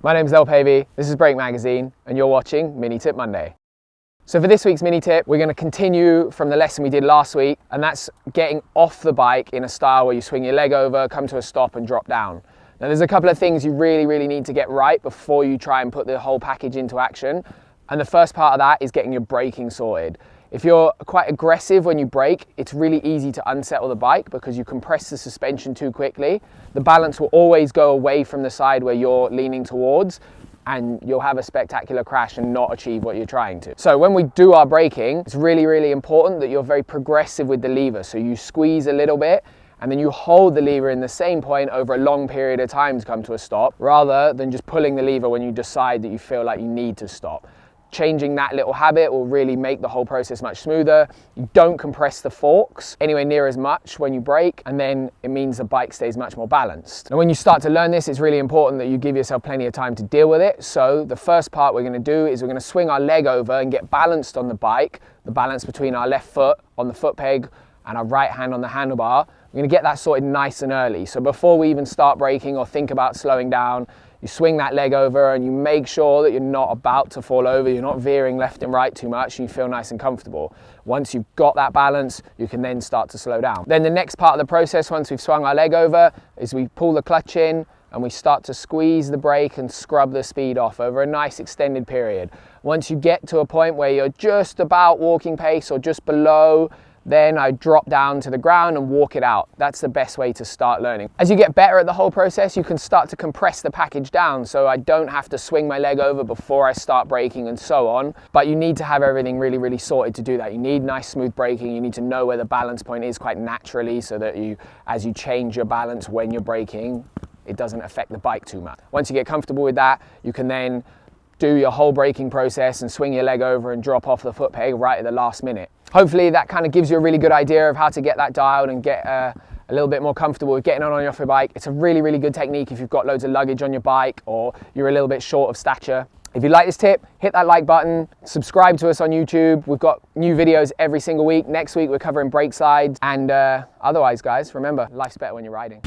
My name's Del Pavey, this is Brake Magazine, and you're watching Mini Tip Monday. So for this week's mini tip, we're going to continue from the lesson we did last week, and that's getting off the bike in a style where you swing your leg over, come to a stop and drop down. Now there's a couple of things you really need to get right before you try and put the whole package into action. And the first part of that is getting your braking sorted. If you're quite aggressive when you brake, it's really easy to unsettle the bike because you compress the suspension too quickly. The balance will always go away from the side where you're leaning towards, and you'll have a spectacular crash and not achieve what you're trying to. So when we do our braking, it's really important that you're very progressive with the lever. So you squeeze a little bit and then you hold the lever in the same point over a long period of time to come to a stop, rather than just pulling the lever when you decide that you feel like you need to stop. Changing that little habit will really make the whole process much smoother. You don't compress the forks anywhere near as much when you brake, and then it means the bike stays much more balanced. And when you start to learn this, it's really important that you give yourself plenty of time to deal with it. So the first part we're going to do is we're going to swing our leg over and get balanced on the bike, the balance between our left foot on the foot peg and our right hand on the handlebar. We're going to get that sorted nice and early. So before we even start braking or think about slowing down, you swing that leg over and you make sure that you're not about to fall over, you're not veering left and right too much, and you feel nice and comfortable. Once you've got that balance, you can then start to slow down. Then the next part of the process, once we've swung our leg over, is we pull the clutch in and we start to squeeze the brake and scrub the speed off over a nice extended period. Once you get to a point where you're just about walking pace or just below, then I drop down to the ground and walk it out. That's the best way to start learning. As you get better at the whole process, you can start to compress the package down, so I don't have to swing my leg over before I start braking and so on. But you need to have everything really sorted to do that. You need nice smooth braking. You need to know where the balance point is quite naturally, so that as you change your balance when you're braking, it doesn't affect the bike too much. Once you get comfortable with that, you can then do your whole braking process and swing your leg over and drop off the foot peg right at the last minute. Hopefully that kind of gives you a really good idea of how to get that dialed and get a little bit more comfortable with getting on and off your bike. It's a really good technique if you've got loads of luggage on your bike or you're a little bit short of stature. If you like this tip, hit that like button, subscribe to us on YouTube. We've got new videos every single week. Next week we're covering brake slides, and otherwise guys, remember, life's better when you're riding.